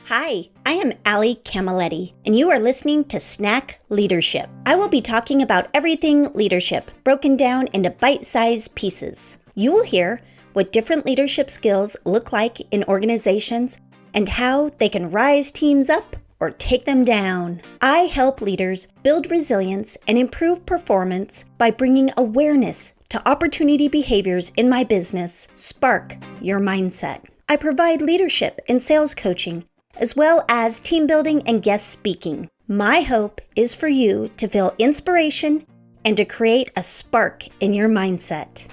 Hi, I am Allie Camaletti, and you are listening to Snack Leadership. I will be talking about everything leadership, broken down into bite-sized pieces. You will hear what different leadership skills look like in organizations and how they can rise teams up or take them down. I help leaders build resilience and improve performance by bringing awareness to opportunity behaviors in my business. Spark your mindset. I provide leadership and sales coaching, as well as team building and guest speaking. My hope is for you to feel inspiration and to create a spark in your mindset.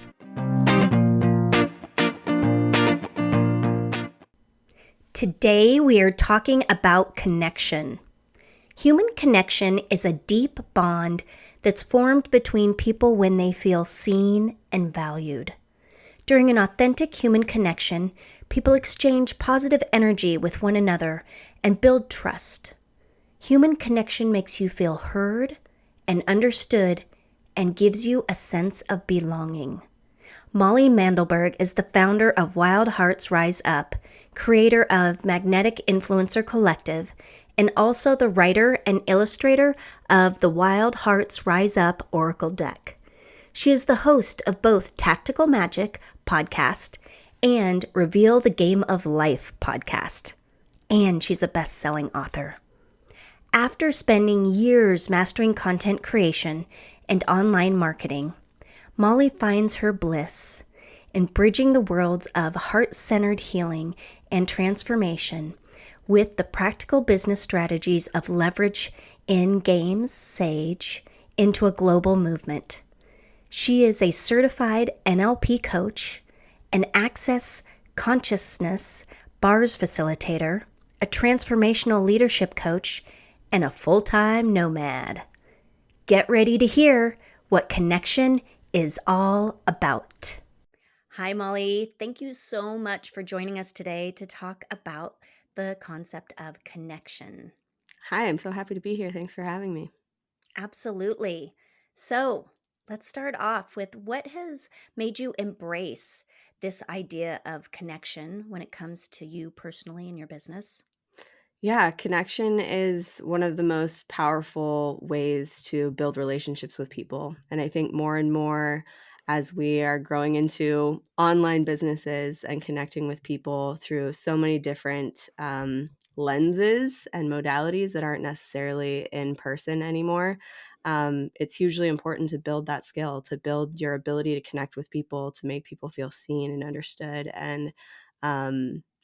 Today we are talking about connection. Human connection is a deep bond that's formed between people when they feel seen and valued. During an authentic human connection, people exchange positive energy with one another and build trust. Human connection makes you feel heard and understood and gives you a sense of belonging. Molly Mandelberg is the founder of Wild Hearts Rise Up, creator of Magnetic Influencer Collective, and also the writer and illustrator of the Wild Hearts Rise Up Oracle deck. She is the host of both Tactical Magic podcast and Reveal the Game of Life podcast. And she's a best-selling author. After spending years mastering content creation and online marketing, Molly finds her bliss in bridging the worlds of heart-centered healing and transformation with the practical business strategies of leverage in games, Sage, into a global movement. She is a certified NLP coach, an Access Consciousness bars facilitator, a transformational leadership coach, and a full-time nomad. Get ready to hear what connection is all about. Hi, Molly. Thank you so much for joining us today to talk about the concept of connection. Hi, I'm so happy to be here. Thanks for having me. Absolutely. So let's start off with what has made you embrace this idea of connection when it comes to you personally in your business? Yeah, connection is one of the most powerful ways to build relationships with people. And I think more and more as we are growing into online businesses and connecting with people through so many different lenses and modalities that aren't necessarily in person anymore, it's hugely important to build that skill, to build your ability to connect with people, to make people feel seen and understood. And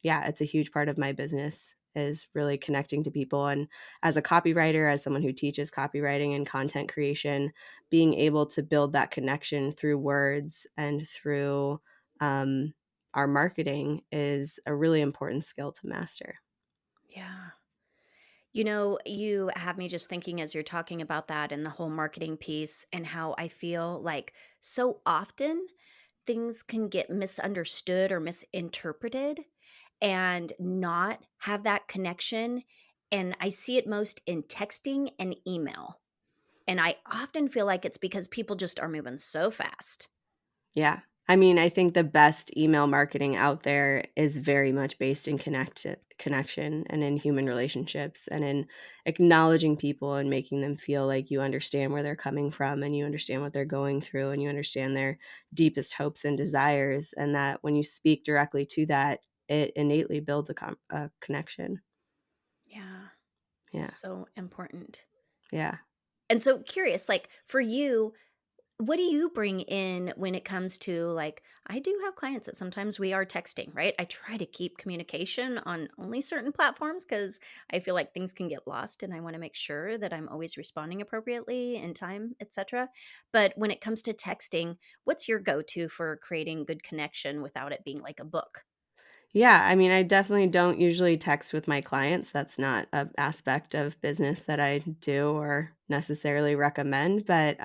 yeah, it's a huge part of my business is really connecting to people. And as a copywriter, as someone who teaches copywriting and content creation, being able to build that connection through words and through our marketing is a really important skill to master. Yeah. You have me just thinking as you're talking about that and the whole marketing piece, and how I feel like so often things can get misunderstood or misinterpreted and not have that connection. And I see it most in texting and email. And I often feel like it's because people just are moving so fast. Yeah. I mean, I think the best email marketing out there is very much based in connection and in human relationships and in acknowledging people and making them feel like you understand where they're coming from and you understand what they're going through and you understand their deepest hopes and desires, and that when you speak directly to that, it innately builds a connection. Yeah, Yeah. so important. Yeah. And so curious, like for you, what do you bring in when it comes to, like, I do have clients that sometimes we are texting, right? I try to keep communication on only certain platforms because I feel like things can get lost and I want to make sure that I'm always responding appropriately in time, etc. But when it comes to texting, what's your go-to for creating good connection without it being like a book? Yeah, I mean, I definitely don't usually text with my clients. That's not an aspect of business that I do or necessarily recommend, but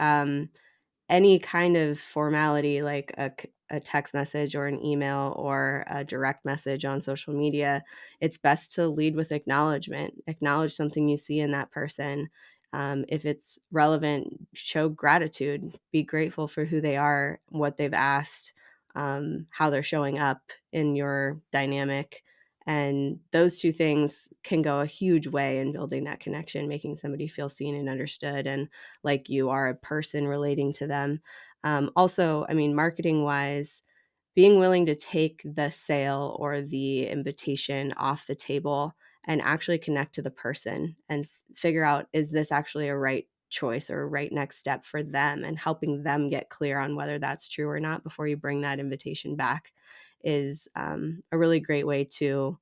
any kind of formality like a text message or an email or a direct message on social media, it's best to lead with acknowledgement. Acknowledge something you see in that person. If it's relevant, show gratitude. Be grateful for who they are, what they've asked, how they're showing up in your dynamic, And those two things can go a huge way in building that connection, making somebody feel seen and understood and like you are a person relating to them. Also, I mean, marketing wise, being willing to take the sale or the invitation off the table and actually connect to the person and figure out, is this actually a right choice or a right next step for them, and helping them get clear on whether that's true or not before you bring that invitation back is a really great way to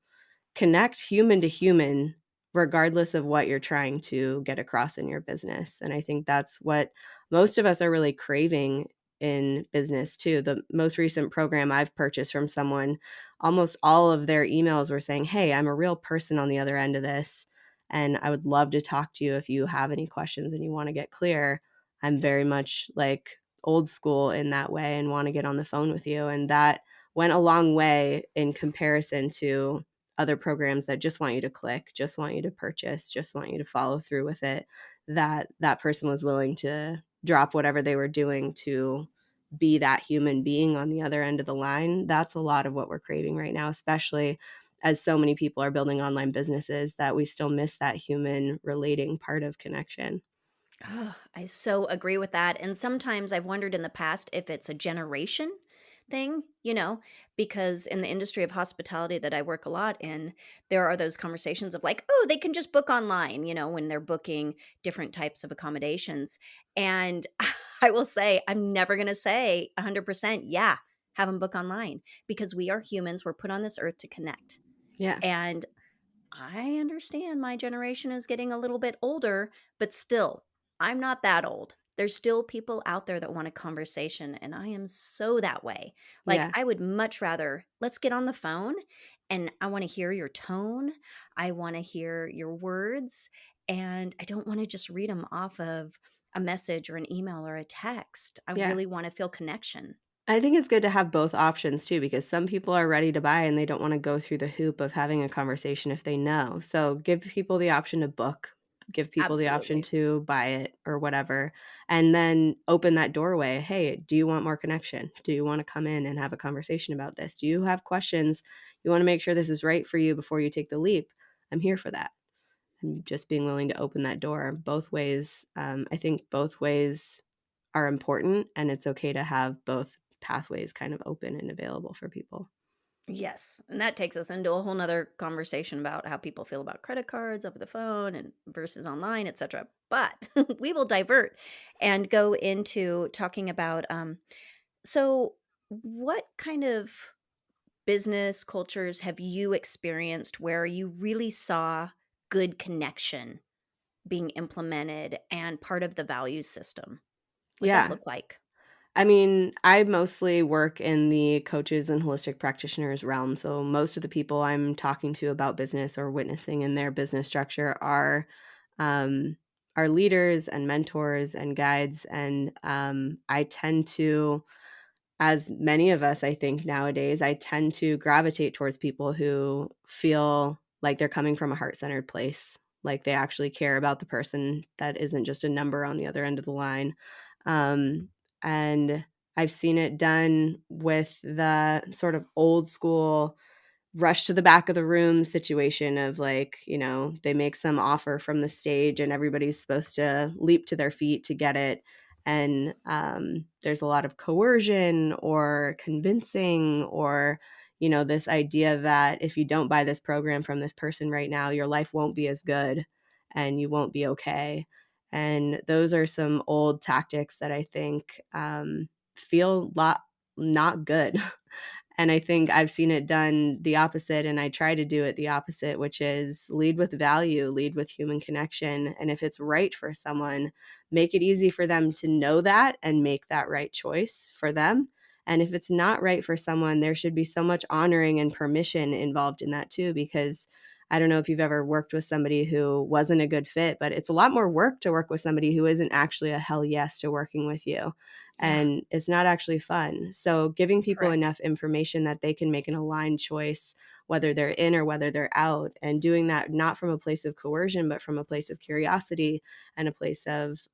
connect human to human, regardless of what you're trying to get across in your business. And I think that's what most of us are really craving in business too. The most recent program I've purchased from someone, almost all of their emails were saying, "Hey, I'm a real person on the other end of this, and I would love to talk to you if you have any questions and you want to get clear. I'm very much like old school in that way and want to get on the phone with you." And that went a long way in comparison to other programs that just want you to click, just want you to purchase, just want you to follow through with it. That person was willing to drop whatever they were doing to be that human being on the other end of the line. That's a lot of what we're craving right now, especially as so many people are building online businesses, that we still miss that human relating part of connection. Oh, I so agree with that. And sometimes I've wondered in the past if it's a generation thing, because in the industry of hospitality that I work a lot in, there are those conversations of like, oh, they can just book online, when they're booking different types of accommodations. And I will say, I'm never going to say 100%, yeah, have them book online, because we are humans. We're put on this earth to connect. Yeah. And I understand my generation is getting a little bit older, but still, I'm not that old. There's still people out there that want a conversation, and I am so that way. Like, Yeah. I would much rather let's get on the phone, and I want to hear your tone. I want to hear your words, and I don't want to just read them off of a message or an email or a text. I Yeah. really want to feel connection. I think it's good to have both options too, because some people are ready to buy and they don't want to go through the hoop of having a conversation if they know. So give people the option to book, give people the option Absolutely. to buy it or whatever, and then open that doorway. Hey, do you want more connection? Do you want to come in and have a conversation about this? Do you have questions? You want to make sure this is right for you before you take the leap? I'm here for that. And just being willing to open that door both ways. I think both ways are important, and it's okay to have both pathways kind of open and available for people. Yes, and that takes us into a whole nother conversation about how people feel about credit cards over the phone and versus online, etc. But we will divert and go into talking about so what kind of business cultures have you experienced where you really saw good connection being implemented and part of the value system? What'd that Yeah. look like? I mean, I mostly work in the coaches and holistic practitioners realm. So most of the people I'm talking to about business or witnessing in their business structure um, are leaders and mentors and guides. And I tend to, as many of us, I think nowadays, I tend to gravitate towards people who feel like they're coming from a heart-centered place, like they actually care about the person that isn't just a number on the other end of the line. Um, and I've seen it done with the sort of old school rush to the back of the room situation of like, they make some offer from the stage and everybody's supposed to leap to their feet to get it. And there's a lot of coercion or convincing or, this idea that if you don't buy this program from this person right now, your life won't be as good and you won't be okay. And those are some old tactics that I think feel not good. And I think I've seen it done the opposite, and I try to do it the opposite, which is lead with value, lead with human connection. And if it's right for someone, make it easy for them to know that and make that right choice for them. And if it's not right for someone, there should be so much honoring and permission involved in that too, because I don't know if you've ever worked with somebody who wasn't a good fit, but it's a lot more work to work with somebody who isn't actually a hell yes to working with you, Yeah, and it's not actually fun. So giving people correct. enough information that they can make an aligned choice, whether they're in or whether they're out, and doing that not from a place of coercion, but from a place of curiosity and a place of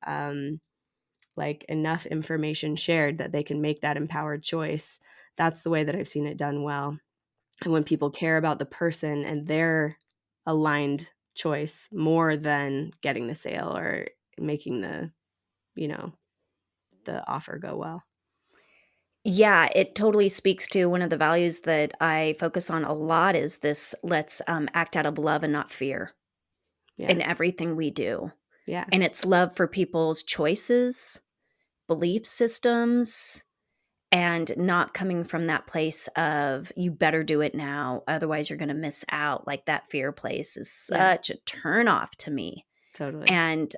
like enough information shared that they can make that empowered choice. That's the way that I've seen it done well. And when people care about the person and their aligned choice more than getting the sale or making the, you know, the offer go well. Yeah, it totally speaks to one of the values that I focus on a lot is this let's act out of love and not fear Yeah. in everything we do. Yeah. And it's love for people's choices, belief systems, and not coming from that place of you better do it now, otherwise you're going to miss out. Like that fear place is Yeah. such a turnoff to me. Totally. And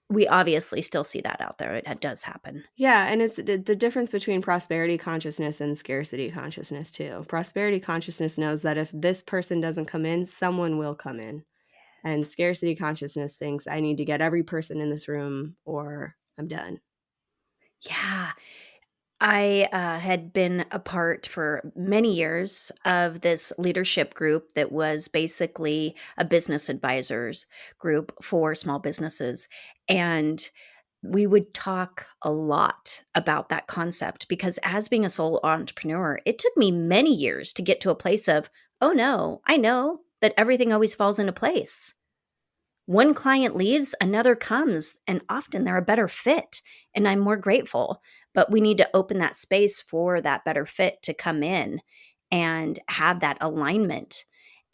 we obviously still see that out there. It does happen. Yeah, and it's the difference between prosperity consciousness and scarcity consciousness too. Prosperity consciousness knows that if this person doesn't come in, someone will come in. And scarcity consciousness thinks I need to get every person in this room or I'm done. Yeah. I had been a part for many years of this leadership group that was basically a business advisors group for small businesses. And we would talk a lot about that concept because, as being a sole entrepreneur, it took me many years to get to a place of, oh no, I know that everything always falls into place. One client leaves, another comes, and often they're a better fit, and I'm more grateful. But we need to open that space for that better fit to come in and have that alignment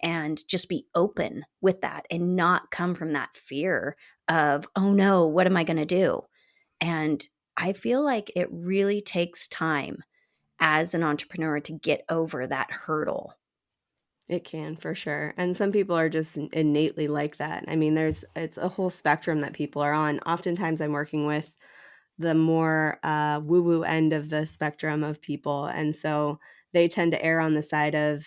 and just be open with that and not come from that fear of, oh no, what am I going to do? And I feel like it really takes time as an entrepreneur to get over that hurdle. It can for sure. And some people are just innately like that. I mean, it's a whole spectrum that people are on. Oftentimes I'm working with the more woo-woo end of the spectrum of people. And so they tend to err on the side of,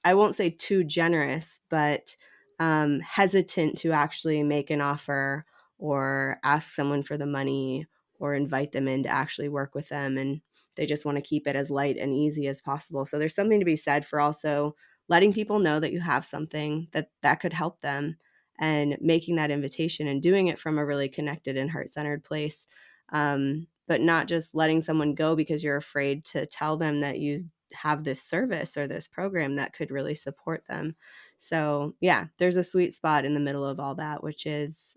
I won't say too generous, but hesitant to actually make an offer or ask someone for the money or invite them in to actually work with them. And they just want to keep it as light and easy as possible. So there's something to be said for also letting people know that you have something that could help them and making that invitation and doing it from a really connected and heart-centered place. But not just letting someone go because you're afraid to tell them that you have this service or this program that could really support them. So yeah, there's a sweet spot in the middle of all that, which is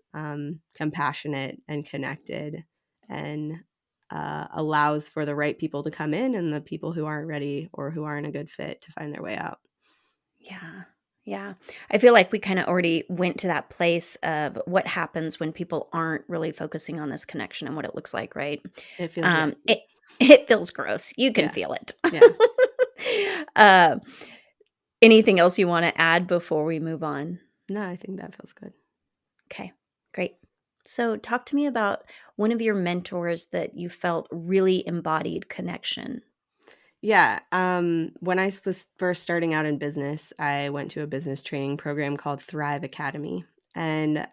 compassionate and connected and allows for the right people to come in and the people who aren't ready or who aren't a good fit to find their way out. Yeah. Yeah. I feel like we kind of already went to that place of what happens when people aren't really focusing on this connection and what it looks like, right? It feels It yucky. it feels gross. You can Yeah. feel it. Yeah. uh, anything else you want to add before we move on? No, I think that feels good. Okay, great. So, talk to me about one of your mentors that you felt really embodied connection. Yeah. When I was first starting out in business, I went to a business training program called Thrive Academy. And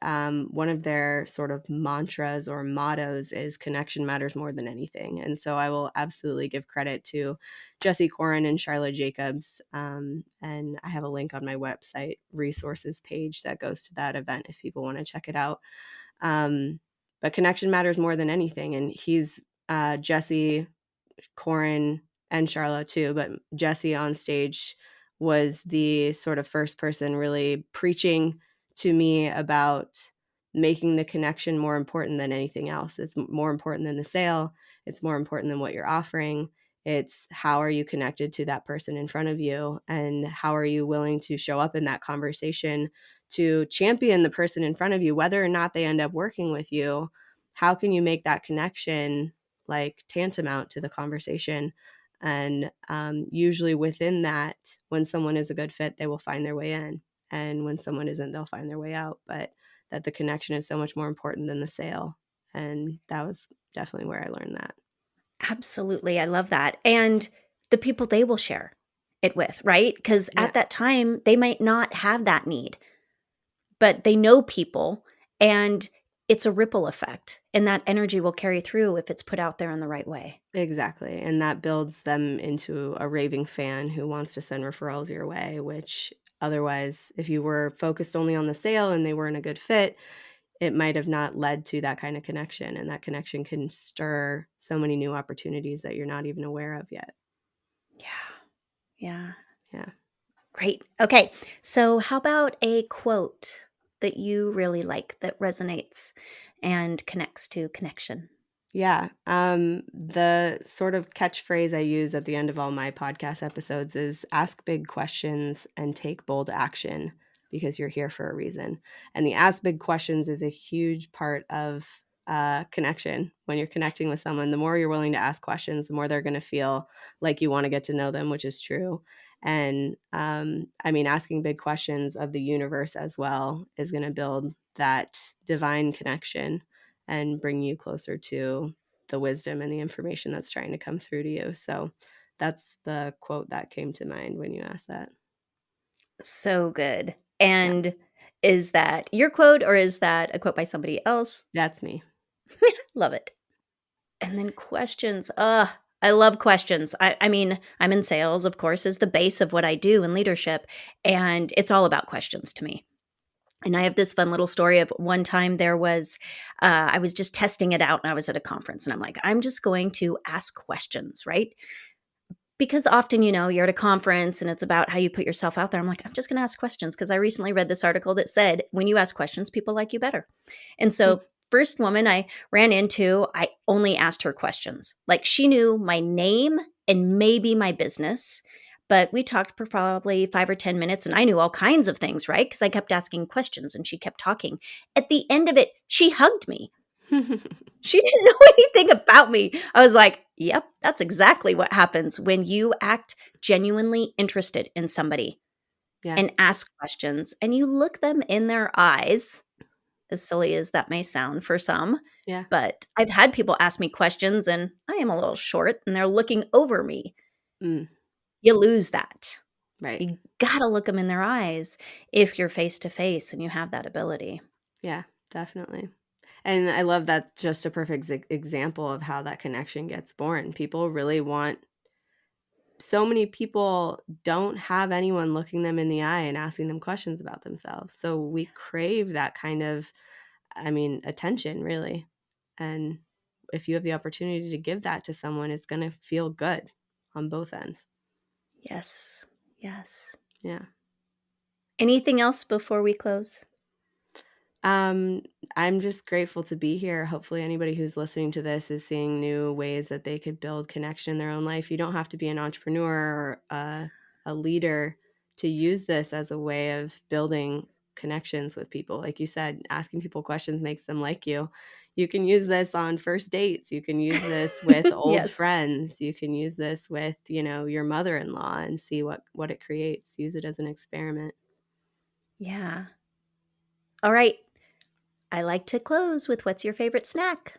one of their sort of mantras or mottos is connection matters more than anything. And so I will absolutely give credit to Jesse Corin and Charlotte Jacobs. And I have a link on my website resources page that goes to that event if people want to check it out. But connection matters more than anything. And he's Jesse Corin and Charlotte too, but Jesse on stage was the sort of first person really preaching to me about making the connection more important than anything else. It's more important than the sale. It's more important than what you're offering. It's how are you connected to that person in front of you and how are you willing to show up in that conversation to champion the person in front of you, whether or not they end up working with you. How can you make that connection like tantamount to the conversation? And usually within that, when someone is a good fit, they will find their way in. And when someone isn't, they'll find their way out. But that the connection is so much more important than the sale. And that was definitely where I learned that. Absolutely. I love that. And the people they will share it with, right? Because Yeah, at that time, they might not have that need, but they know people and it's a ripple effect. And that energy will carry through if it's put out there in the right way. exactly. And that builds them into a raving fan who wants to send referrals your way, which otherwise, if you were focused only on the sale and they weren't a good fit, it might have not led to that kind of connection. And that connection can stir so many new opportunities that you're not even aware of yet. Yeah. Yeah. Yeah. Great. Okay. So, how about a quote that you really like that resonates and connects to connection? Yeah. The sort of catchphrase I use at the end of all my podcast episodes is ask big questions and take bold action because you're here for a reason. And the ask big questions is a huge part of connection. When you're connecting with someone, the more you're willing to ask questions, the more they're going to feel like you want to get to know them, which is true. And I mean, asking big questions of the universe as well is going to build that divine connection and bring you closer to the wisdom and the information that's trying to come through to you. So that's the quote that came to mind when you asked that. So good. Yeah, And is that your quote or is that a quote by somebody else? that's me. Love it. And then questions. I love questions. I mean, I'm in sales, of course, is the base of what I do in leadership. And it's all about questions to me. And I have this fun little story of one time I was just testing it out and I was at a conference and I'm like, I'm just going to ask questions, right? Because often, you're at a conference and it's about how you put yourself out there. I'm like, I'm just going to ask questions because I recently read this article that said, when you ask questions, people like you better. And so, first woman I ran into, I only asked her questions. Like she knew my name and maybe my business, but we talked for probably 5 or 10 minutes and I knew all kinds of things, right? Because I kept asking questions and she kept talking. At the end of it, she hugged me. She didn't know anything about me. I was like, yep, that's exactly what happens when you act genuinely interested in somebody Yeah, and ask questions and you look them in their eyes, as silly as that may sound for some. yeah, But I've had people ask me questions and I am a little short and they're looking over me. mm, You lose that. right. You gotta look them in their eyes if you're face to face and you have that ability. Yeah, definitely. And I love that just a perfect example of how that connection gets born. People really want so many people don't have anyone looking them in the eye and asking them questions about themselves. So we crave that kind of, I mean, attention really. And if you have the opportunity to give that to someone, it's going to feel good on both ends. Yes. Yes. Yeah. Anything else before we close? Um, I'm just grateful to be here. Hopefully, anybody who's listening to this is seeing new ways that they could build connection in their own life. You don't have to be an entrepreneur or a leader to use this as a way of building connections with people. Like you said, asking people questions makes them like you. You can use this on first dates. You can use this with old Yes. friends. You can use this with, your mother-in-law and see what it creates. Use it as an experiment. Yeah. All right. I like to close with what's your favorite snack?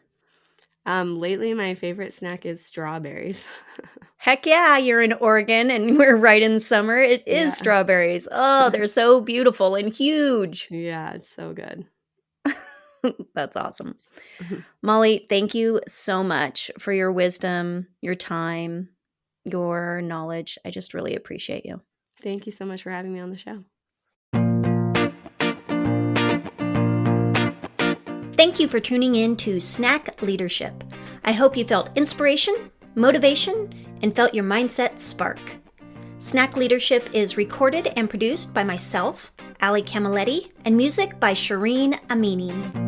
Lately, my favorite snack is strawberries. Heck yeah, you're in Oregon and we're right in summer. It is Yeah. strawberries. Oh, they're so beautiful and huge. Yeah, it's so good. That's awesome. Molly, thank you so much for your wisdom, your time, your knowledge. I just really appreciate you. Thank you so much for having me on the show. Thank you for tuning in to Snack Leadership. I hope you felt inspiration, motivation, and felt your mindset spark. Snack Leadership is recorded and produced by myself, Ali Camilletti, and music by Shireen Amini.